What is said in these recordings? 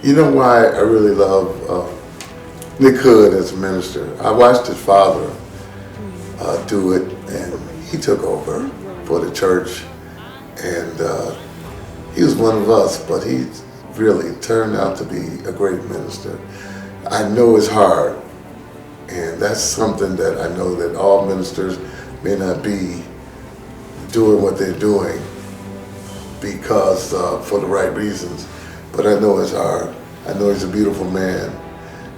You know why I really love Nick Hood as a minister? I watched his father do it, and he took over for the church, and he was one of us, but he really turned out to be a great minister. I know it's hard, and that's something that I know that all ministers may not be doing what they're doing because for the right reasons, but I know it's hard. I know he's a beautiful man,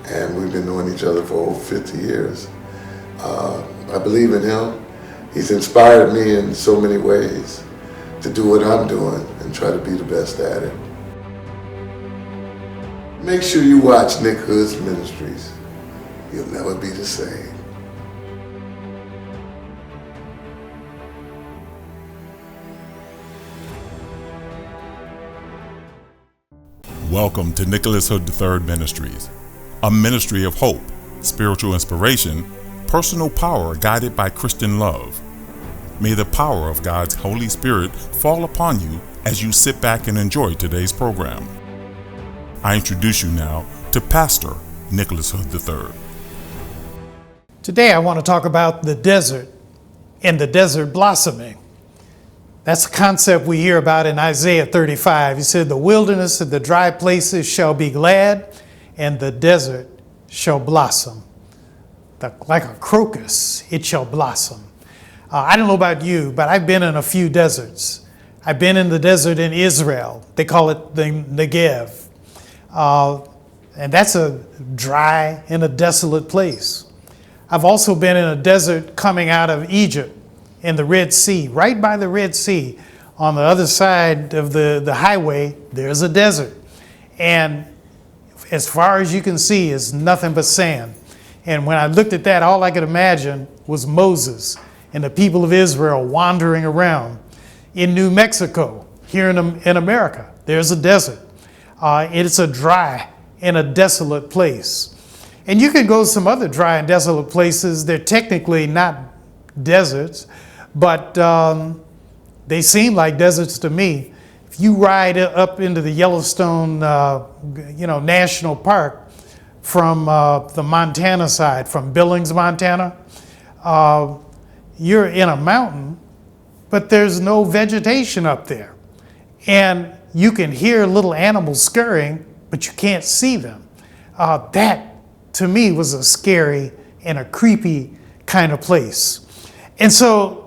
and we've been knowing each other for over 50 years. I believe in him. He's inspired me in so many ways to do what I'm doing and try to be the best at it. Make sure you watch Nick Hood's ministries. You'll never be the same. Welcome to Nicholas Hood III Ministries, a ministry of hope, spiritual inspiration, personal power guided by Christian love. May the power of God's Holy Spirit fall upon you as you sit back and enjoy today's program. I introduce you now to Pastor Nicholas Hood III. Today I want to talk about the desert and the desert blossoming. That's a concept we hear about in Isaiah 35. He said, "The wilderness and the dry places shall be glad, and the desert shall blossom. Like a crocus, it shall blossom." I don't know about you, but I've been in a few deserts. I've been in the desert in Israel. They call it the Negev. And that's a dry and a desolate place. I've also been in a desert coming out of Egypt in the Red Sea. Right by the Red Sea, on the other side of the highway, there's a desert. And as far as you can see is nothing but sand. And when I looked at that, all I could imagine was Moses and the people of Israel wandering around. In New Mexico, here in America, there's a desert. It's a dry and a desolate place. And you can go to some other dry and desolate places. They're technically not deserts, but they seem like deserts to me. If you ride up into the Yellowstone, National Park from the Montana side, from Billings, Montana, you're in a mountain, but there's no vegetation up there. And you can hear little animals scurrying, but you can't see them. That, to me, was a scary and a creepy kind of place. And so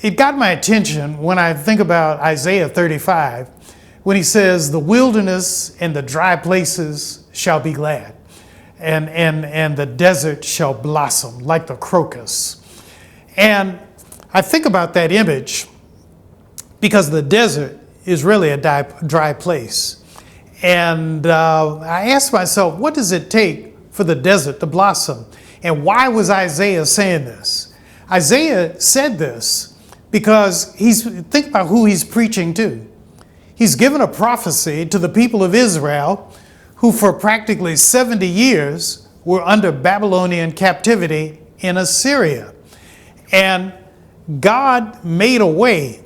it got my attention when I think about Isaiah 35, when he says, "The wilderness and the dry places shall be glad, and the desert shall blossom like the crocus." And I think about that image because the desert is really a dry place. And I asked myself, what does it take for the desert to blossom? And why was Isaiah saying this? Isaiah said this because think about who he's preaching to. He's given a prophecy to the people of Israel who for practically 70 years were under Babylonian captivity in Assyria. And God made a way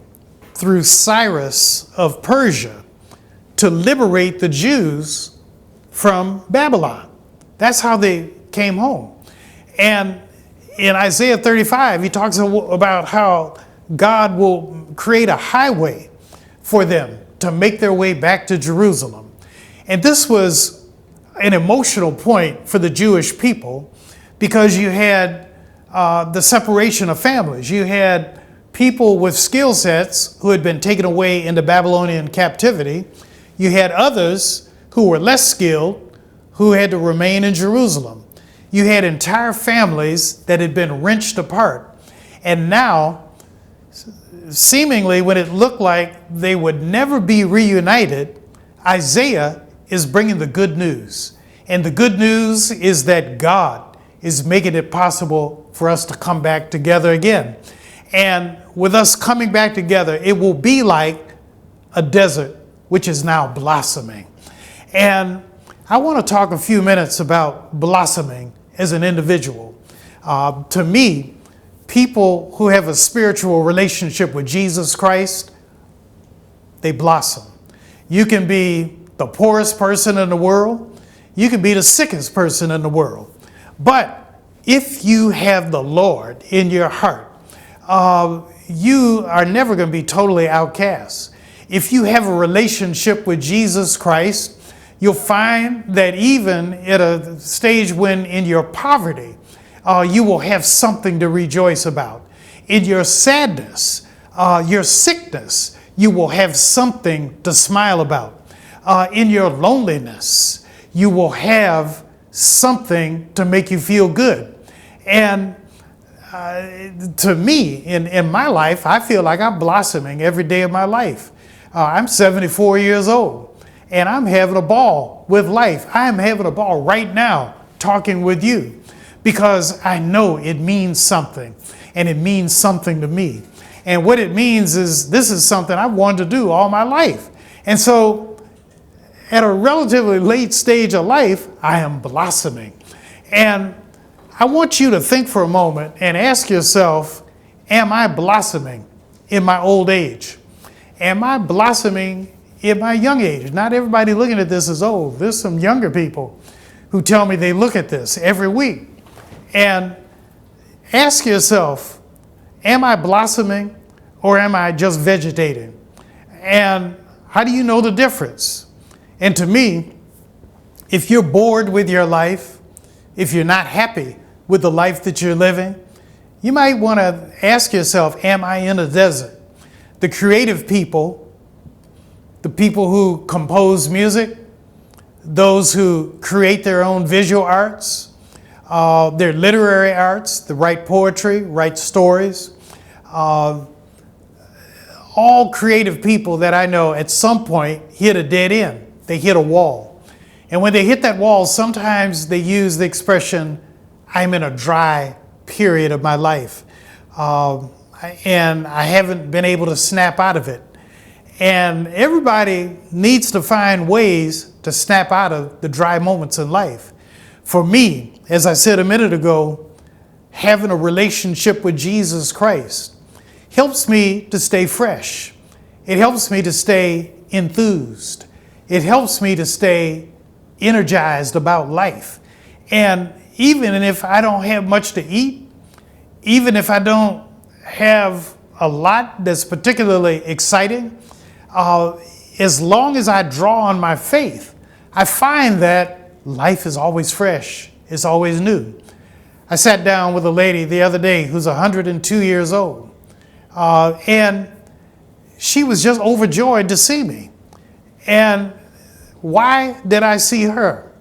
through Cyrus of Persia to liberate the Jews from Babylon. That's how they came home. And in Isaiah 35, he talks about how God will create a highway for them to make their way back to Jerusalem. And this was an emotional point for the Jewish people because you had the separation of families. You had people with skill sets who had been taken away into Babylonian captivity. You had others who were less skilled who had to remain in Jerusalem. You had entire families that had been wrenched apart. And now, seemingly when it looked like they would never be reunited, Isaiah is bringing the good news. And the good news is that God is making it possible for us to come back together again. And with us coming back together, it will be like a desert which is now blossoming. And I want to talk a few minutes about blossoming as an individual. To me, people who have a spiritual relationship with Jesus Christ, they blossom. You can be the poorest person in the world. You can be the sickest person in the world. But if you have the Lord in your heart, you are never going to be totally outcast. If you have a relationship with Jesus Christ, you'll find that even at a stage when in your poverty, you will have something to rejoice about. In your sadness, your sickness, you will have something to smile about. In your loneliness, you will have something to make you feel good. And to me, in my life, I feel like I'm blossoming every day of my life. I'm 74 years old, and I'm having a ball with life. I am having a ball right now talking with you because I know it means something, and it means something to me. And what it means is this is something I've wanted to do all my life. And so at a relatively late stage of life, I am blossoming. And I want you to think for a moment and ask yourself, am I blossoming in my old age? Am I blossoming in my young age? Not everybody looking at this is old. There's some younger people who tell me they look at this every week. And ask yourself, am I blossoming or am I just vegetating? And how do you know the difference? And to me, if you're bored with your life, if you're not happy with the life that you're living, you might want to ask yourself, am I in a desert? The creative people, the people who compose music, those who create their own visual arts, their literary arts, that write poetry, write stories, all creative people that I know at some point hit a dead end. They hit a wall. And when they hit that wall, sometimes they use the expression, I'm in a dry period of my life. And I haven't been able to snap out of it. And everybody needs to find ways to snap out of the dry moments in life. For me, as I said a minute ago, having a relationship with Jesus Christ helps me to stay fresh. It helps me to stay enthused. It helps me to stay energized about life. And even if I don't have much to eat, even if I don't have a lot that's particularly exciting, as long as I draw on my faith, I find that life is always fresh. It's always new. I sat down with a lady the other day who's 102 years old, and she was just overjoyed to see me. And why did I see her?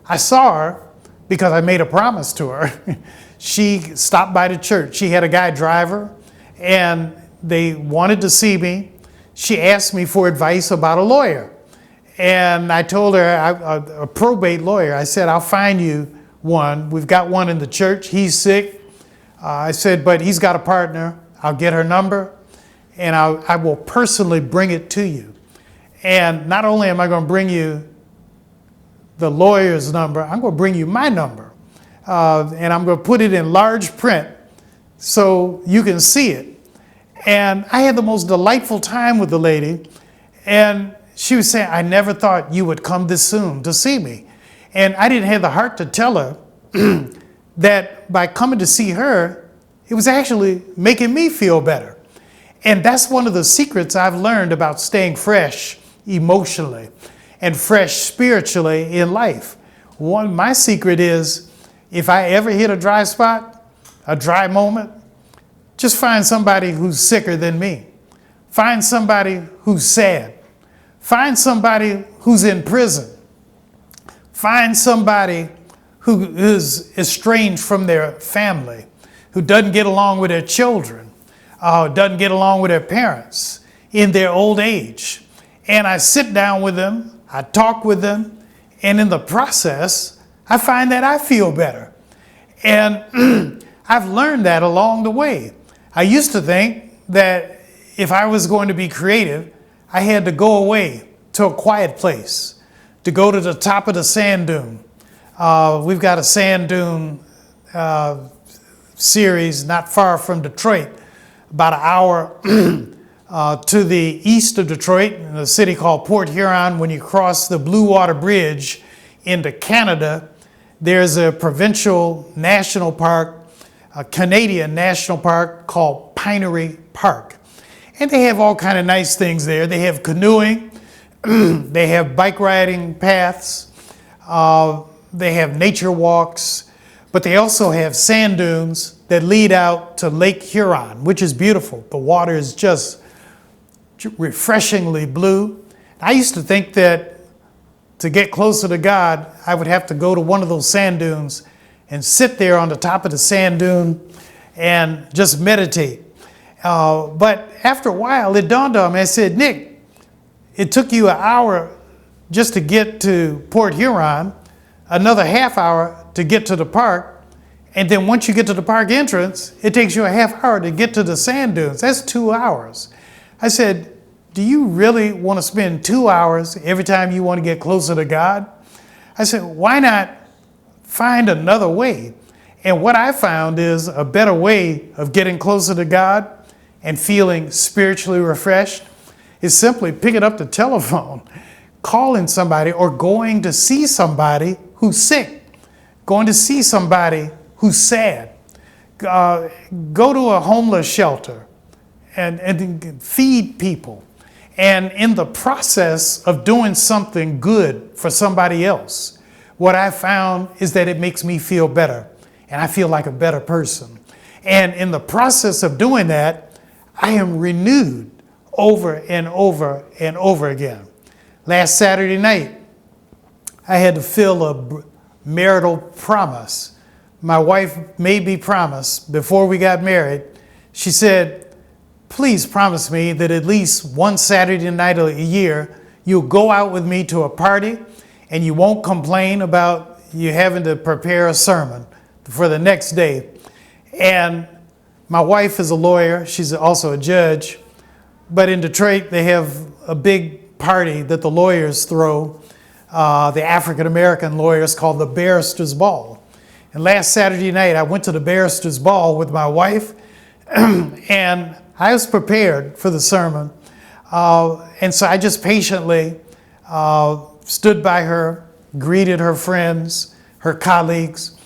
I saw her because I made a promise to her. She stopped by the church. She had a guy drive her, and they wanted to see me. She asked me for advice about a lawyer. And I told her, a probate lawyer, I said, I'll find you one. We've got one in the church. He's sick. I said, but he's got a partner. I'll get her number, and I will personally bring it to you. And not only am I going to bring you the lawyer's number, I'm going to bring you my number. And I'm going to put it in large print so you can see it. And I had the most delightful time with the lady. And she was saying, I never thought you would come this soon to see me. And I didn't have the heart to tell her that by coming to see her, it was actually making me feel better. And that's one of the secrets I've learned about staying fresh emotionally and fresh spiritually in life. My secret is, if I ever hit a dry spot, a dry moment, just find somebody who's sicker than me. Find somebody who's sad. Find somebody who's in prison. Find somebody who is estranged from their family, who doesn't get along with their children, doesn't get along with their parents in their old age. And I sit down with them, I talk with them, and in the process, I find that I feel better. And I've learned that along the way. I used to think that if I was going to be creative, I had to go away to a quiet place, to go to the top of the sand dune. We've got a sand dune series not far from Detroit, about an hour to the east of Detroit, in a city called Port Huron. When you cross the Blue Water Bridge into Canada, there's a provincial national park, a Canadian national park called Pinery Park. And they have all kind of nice things there. They have canoeing, they have bike riding paths, they have nature walks, but they also have sand dunes that lead out to Lake Huron, which is beautiful. The water is just refreshingly blue. I used to think that to get closer to God, I would have to go to one of those sand dunes and sit there on the top of the sand dune and just meditate. But after a while, it dawned on me. I said, Nick, it took you an hour just to get to Port Huron, another half hour to get to the park, and then once you get to the park entrance, it takes you a half hour to get to the sand dunes. That's 2 hours. I said, do you really want to spend 2 hours every time you want to get closer to God? I said, why not find another way? And what I found is a better way of getting closer to God and feeling spiritually refreshed is simply picking up the telephone, calling somebody, or going to see somebody who's sick, going to see somebody who's sad. Go to a homeless shelter and feed people. And in the process of doing something good for somebody else, what I found is that it makes me feel better, and I feel like a better person. And in the process of doing that, I am renewed over and over and over again. Last Saturday night, I had to fill a marital promise. My wife made me promise before we got married. She said, please promise me that at least one Saturday night a year, you'll go out with me to a party and you won't complain about you having to prepare a sermon for the next day. And my wife is a lawyer. She's also a judge. But in Detroit, they have a big party that the lawyers throw, the African-American lawyers, called the Barrister's Ball. And last Saturday night, I went to the Barrister's Ball with my wife, and I was prepared for the sermon. And so I just patiently stood by her, greeted her friends, her colleagues,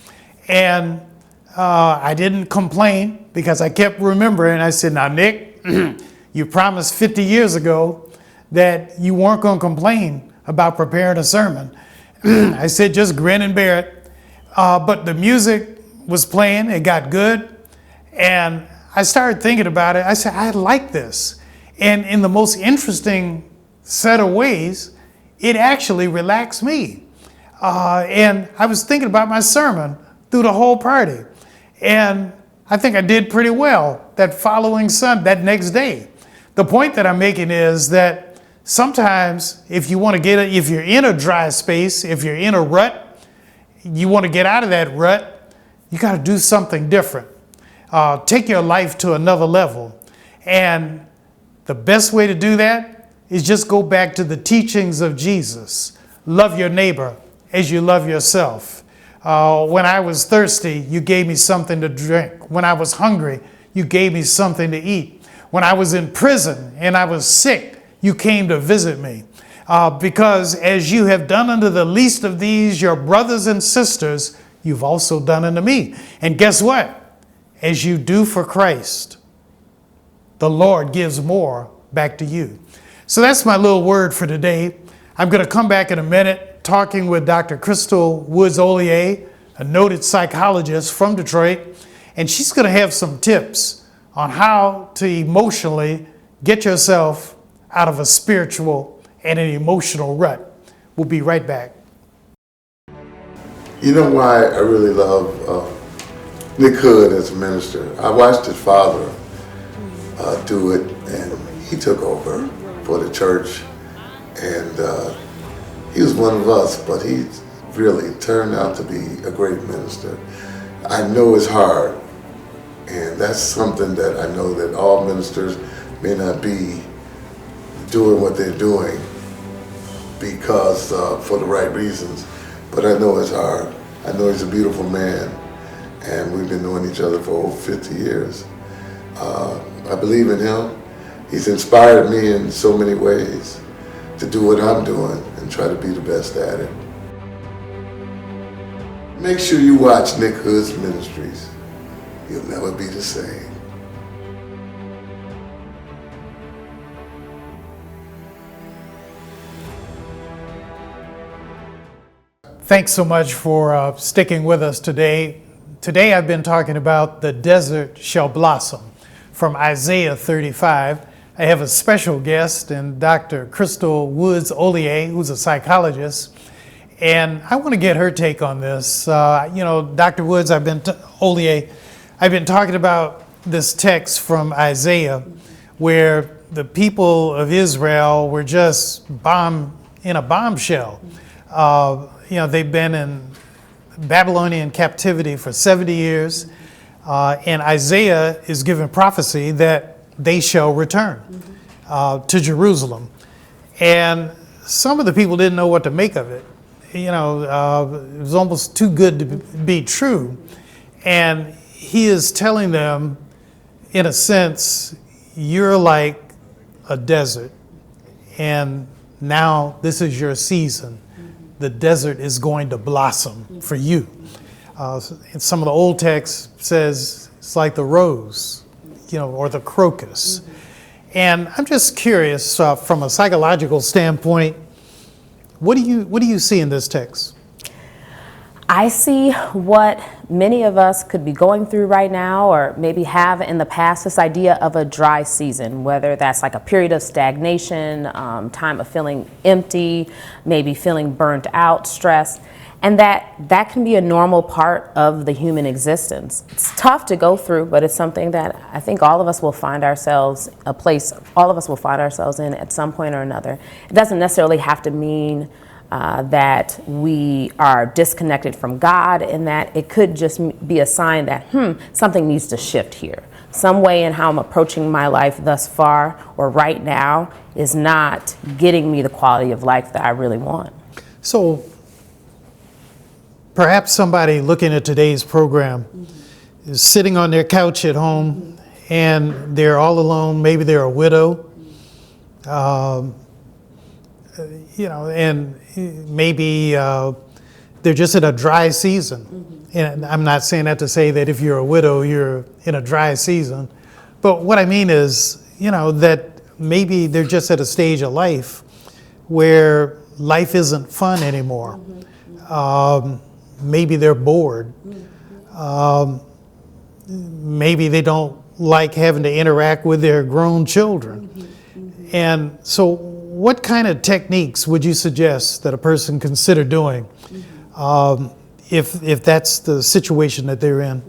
and I didn't complain because I kept remembering. I said, now, Nick, you promised 50 years ago that you weren't going to complain about preparing a sermon. I said, just grin and bear it. But the music was playing. It got good. And I started thinking about it. I said, I like this. And in the most interesting set of ways, it actually relaxed me. And I was thinking about my sermon through the whole party. And I think I did pretty well that following Sunday, that next day. The point that I'm making is that sometimes if you want to if you're in a dry space, if you're in a rut, you want to get out of that rut, you got to do something different. Take your life to another level. And the best way to do that is just go back to the teachings of Jesus. Love your neighbor as you love yourself. When I was thirsty, you gave me something to drink. When I was hungry, you gave me something to eat. When I was in prison and I was sick, you came to visit me. Because as you have done unto the least of these, your brothers and sisters, you've also done unto me. And guess what? As you do for Christ, the Lord gives more back to you. So that's my little word for today. I'm going to come back in a minute talking with Dr. Crystal Woods-Ollier, a noted psychologist from Detroit, and she's going to have some tips on how to emotionally get yourself out of a spiritual and an emotional rut. We'll be right back. You know why I really love Nick Hood as a minister? I watched his father do it, and he took over for the church, and he was one of us, but he really turned out to be a great minister. I know it's hard, and that's something that I know that all ministers may not be doing what they're doing because for the right reasons, but I know it's hard. I know he's a beautiful man, and we've been knowing each other for over 50 years. I believe in him, He's inspired me in so many ways to do what I'm doing and try to be the best at it. Make sure you watch Nick Hood's Ministries. You'll never be the same. Thanks so much for sticking with us today. Today I've been talking about the desert shall blossom from Isaiah 35. I have a special guest in Dr. Crystal Woods-Ollier, who's a psychologist, and I want to get her take on this. Dr. Woods, Ollier, I've been talking about this text from Isaiah where the people of Israel were just in a bombshell. They've been in Babylonian captivity for 70 years, and Isaiah is giving prophecy that they shall return to Jerusalem. And some of the people didn't know what to make of it. It was almost too good to be true. And he is telling them, in a sense, you're like a desert, and now this is your season. The desert is going to blossom for you. And some of the old text says it's like the rose, or the crocus. And I'm just curious, from a psychological standpoint, what do you see in this text? I see what many of us could be going through right now, or maybe have in the past, this idea of a dry season, whether that's like a period of stagnation, time of feeling empty, maybe feeling burnt out, stressed, and that can be a normal part of the human existence. It's tough to go through, but it's something that I think all of us will find ourselves in at some point or another. It doesn't necessarily have to mean that we are disconnected from God, and that it could just be a sign that something needs to shift here. Some way in how I'm approaching my life thus far or right now is not getting me the quality of life that I really want. So perhaps somebody looking at today's program is sitting on their couch at home and they're all alone. Maybe they're a widow. And maybe they're just in a dry season. And I'm not saying that to say that if you're a widow, you're in a dry season. But what I mean is, that maybe they're just at a stage of life where life isn't fun anymore. Maybe they're bored. Maybe they don't like having to interact with their grown children. And so what kind of techniques would you suggest that a person consider doing if that's the situation that they're in?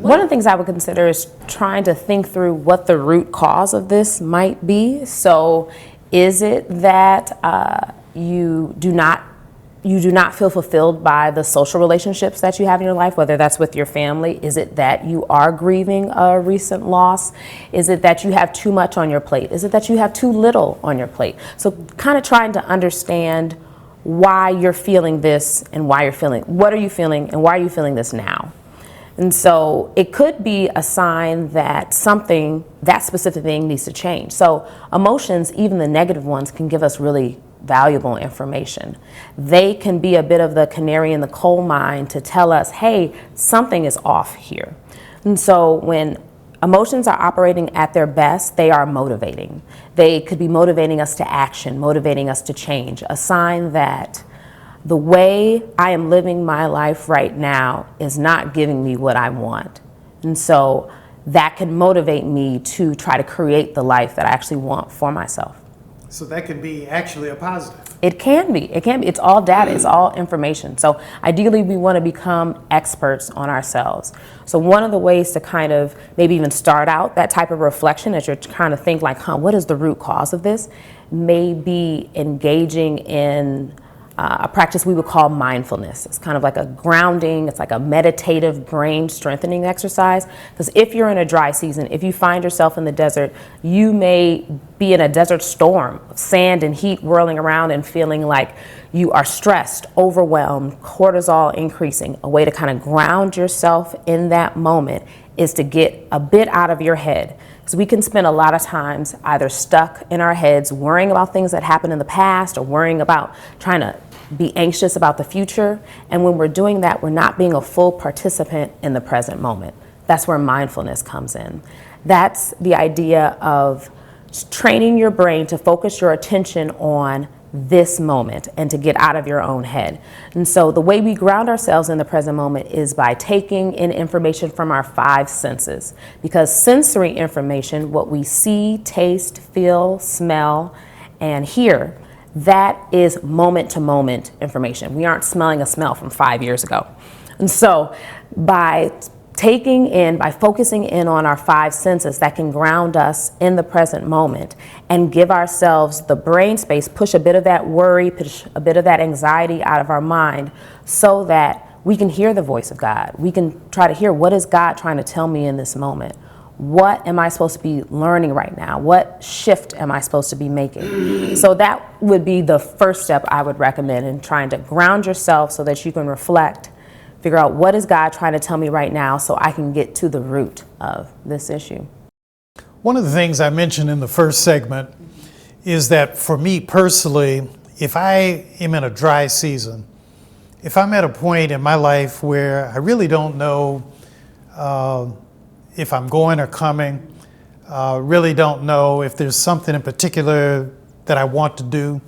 One of the things I would consider is trying to think through what the root cause of this might be. So is it that you do not feel fulfilled by the social relationships that you have in your life, whether that's with your family? Is it that you are grieving a recent loss? Is it that you have too much on your plate? Is it that you have too little on your plate? So kind of trying to understand why you're feeling this and what are you feeling and why are you feeling this now? And so it could be a sign that that specific thing needs to change. So emotions, even the negative ones, can give us really valuable information. They can be a bit of the canary in the coal mine to tell us, hey, something is off here. And so when emotions are operating at their best, they are motivating. They could be motivating us to action, motivating us to change, a sign that the way I am living my life right now is not giving me what I want. And so that can motivate me to try to create the life that I actually want for myself. So that can be actually a positive. It can be. It's all data. It's all information. So ideally, we want to become experts on ourselves. So one of the ways to kind of maybe even start out that type of reflection as you're trying to think like, what is the root cause of this? May be engaging in a practice we would call mindfulness. It's kind of like a grounding, it's like a meditative brain strengthening exercise. Because if you're in a dry season, if you find yourself in the desert, you may be in a desert storm, sand and heat whirling around and feeling like you are stressed, overwhelmed, cortisol increasing. A way to kind of ground yourself in that moment is to get a bit out of your head. Because we can spend a lot of times either stuck in our heads worrying about things that happened in the past or worrying about trying to be anxious about the future. And when we're doing that, we're not being a full participant in the present moment. That's where mindfulness comes in. That's the idea of training your brain to focus your attention on this moment and to get out of your own head. And so the way we ground ourselves in the present moment is by taking in information from our 5 senses. Because sensory information, what we see, taste, feel, smell, and hear, that is moment to moment information. We aren't smelling a smell from 5 years ago. And so by focusing in on our 5 senses, that can ground us in the present moment and give ourselves the brain space, push a bit of that worry, push a bit of that anxiety out of our mind so that we can hear the voice of God. We can try to hear, what is God trying to tell me in this moment? What am I supposed to be learning right now? What shift am I supposed to be making? So that would be the first step I would recommend in trying to ground yourself so that you can reflect. Figure out, what is God trying to tell me right now so I can get to the root of this issue. One of the things I mentioned in the first segment is that for me personally, if I am in a dry season, if I'm at a point in my life where I really don't know if I'm going or coming, really don't know if there's something in particular that I want to do,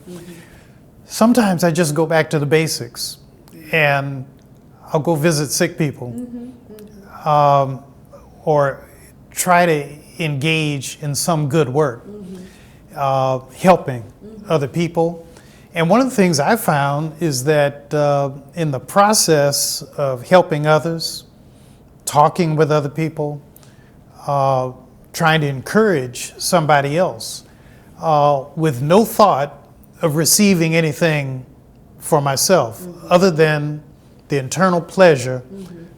sometimes I just go back to the basics and I'll go visit sick people, or try to engage in some good work, helping other people. And one of the things I found is that in the process of helping others, talking with other people, trying to encourage somebody else, with no thought of receiving anything for myself, other than the internal pleasure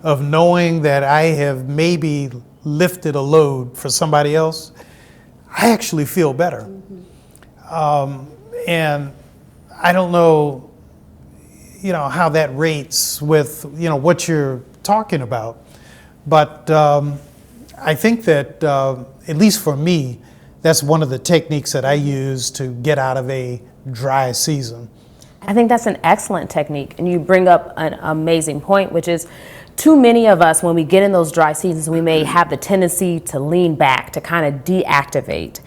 of knowing that I have maybe lifted a load for somebody else, I actually feel better. And I don't know, how that rates with, what you're talking about. But I think that, at least for me, that's one of the techniques that I use to get out of a dry season. I think that's an excellent technique, and you bring up an amazing point, which is too many of us, when we get in those dry seasons, we may have the tendency to lean back, to kind of deactivate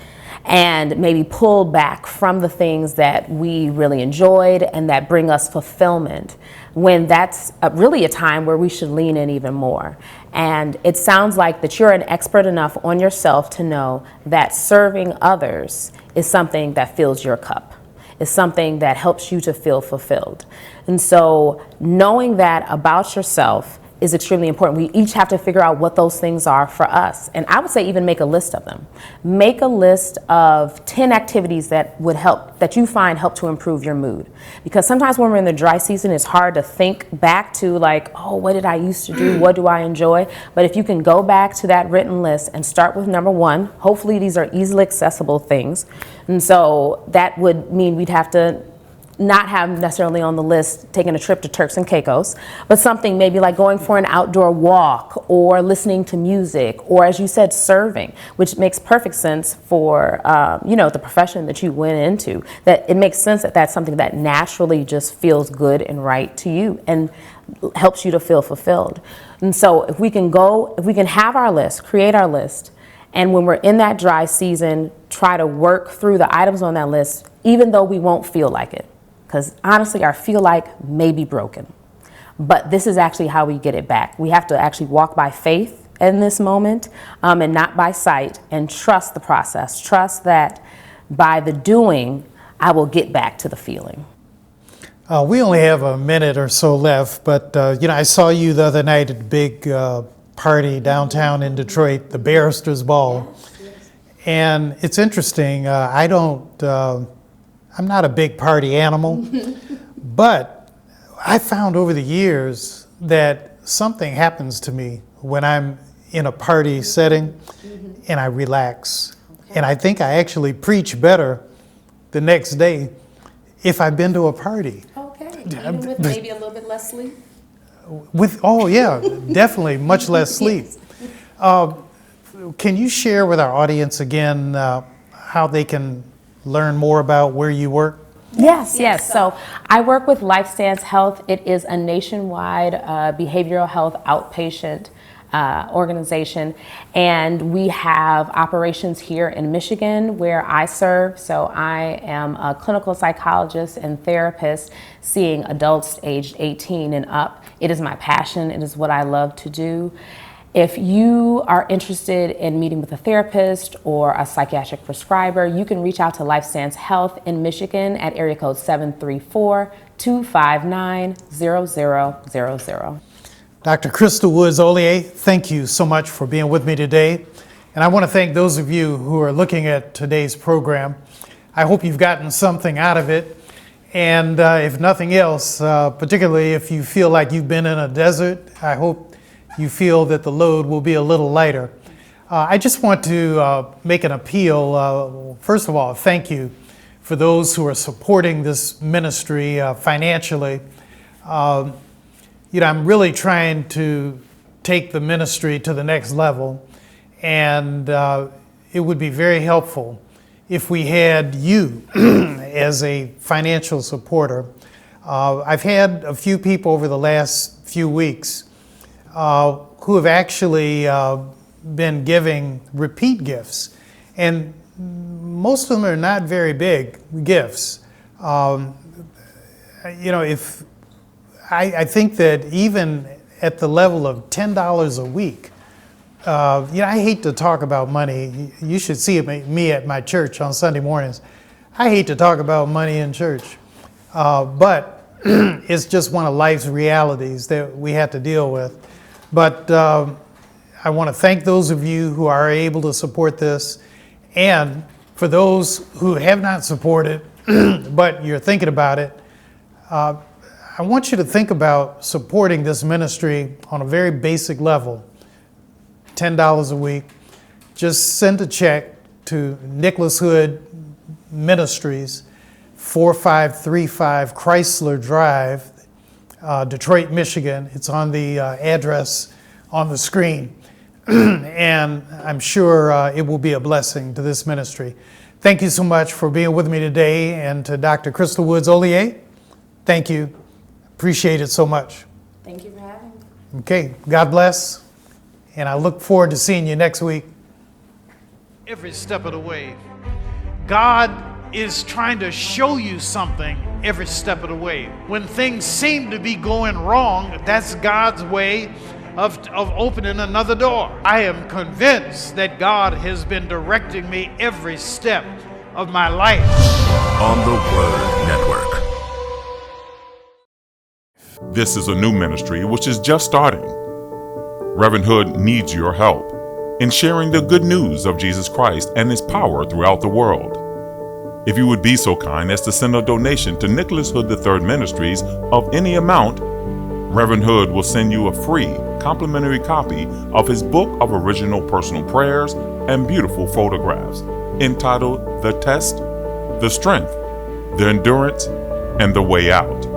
and maybe pull back from the things that we really enjoyed and that bring us fulfillment, when that's really a time where we should lean in even more. And it sounds like that you're an expert enough on yourself to know that serving others is something that fills your cup. Is something that helps you to feel fulfilled. And so knowing that about yourself is extremely important. We each have to figure out what those things are for us. And I would say even make a list of them. Make a list of 10 activities that would help, that you find help to improve your mood. Because sometimes when we're in the dry season, it's hard to think back to like, oh, what did I used to do? What do I enjoy? But if you can go back to that written list and start with number 1, hopefully these are easily accessible things. And so that would mean we'd have to not have necessarily on the list taking a trip to Turks and Caicos, but something maybe like going for an outdoor walk or listening to music, or as you said, serving, which makes perfect sense for the profession that you went into. That it makes sense that that's something that naturally just feels good and right to you and helps you to feel fulfilled. And so if we can have our list, create our list, and when we're in that dry season, try to work through the items on that list, even though we won't feel like it. Because honestly, our feel like may be broken. But this is actually how we get it back. We have to actually walk by faith in this moment and not by sight, and trust the process. Trust that by the doing, I will get back to the feeling. We only have a minute or so left, but I saw you the other night at a big party downtown in Detroit, the Barristers Ball. Yes. And it's interesting, I'm not a big party animal, but I found over the years that something happens to me when I'm in a party setting and I relax. Okay. And I think I actually preach better the next day if I've been to a party. Okay, even with maybe a little bit less sleep? Definitely much less sleep. Yes. Can you share with our audience again how they can learn more about where you work? Yes. So I work with LifeStance Health. It is a nationwide behavioral health outpatient organization, and we have operations here in Michigan where I serve. So I am a clinical psychologist and therapist seeing adults aged 18 and up. It is my passion. It is what I love to do. If you are interested in meeting with a therapist or a psychiatric prescriber, you can reach out to LifeStance Health in Michigan at area code 734-259-0000. Dr. Crystal Woods-Ollier, thank you so much for being with me today. And I want to thank those of you who are looking at today's program. I hope you've gotten something out of it. And if nothing else, particularly if you feel like you've been in a desert, I hope you feel that the load will be a little lighter. I just want to make an appeal. First of all, thank you for those who are supporting this ministry financially. I'm really trying to take the ministry to the next level, and it would be very helpful if we had you as a financial supporter. I've had a few people over the last few weeks who have actually been giving repeat gifts. And most of them are not very big gifts. I think that even at the level of $10 a week, I hate to talk about money. You should see me at my church on Sunday mornings. I hate to talk about money in church, but it's just one of life's realities that we have to deal with. But I want to thank those of you who are able to support this. And for those who have not supported, but you're thinking about it, I want you to think about supporting this ministry on a very basic level. $10 a week. Just send a check to Nicholas Hood Ministries, 4535 Chrysler Drive, Detroit, Michigan. It's on the address on the screen. And I'm sure it will be a blessing to this ministry. Thank you so much for being with me today. And to Dr. Crystal Woods-Ollier, thank you. Appreciate it so much. Thank you for having me. Okay, God bless. And I look forward to seeing you next week. Every step of the way, God is trying to show you something every step of the way. When things seem to be going wrong, that's God's way of opening another door. I am convinced that God has been directing me every step of my life. On the Word Network. This is a new ministry which is just starting. Reverend Hood needs your help in sharing the good news of Jesus Christ and His power throughout the world. If you would be so kind as to send a donation to Nicholas Hood III Ministries of any amount, Reverend Hood will send you a free complimentary copy of his book of original personal prayers and beautiful photographs entitled The Test, The Strength, The Endurance, and The Way Out.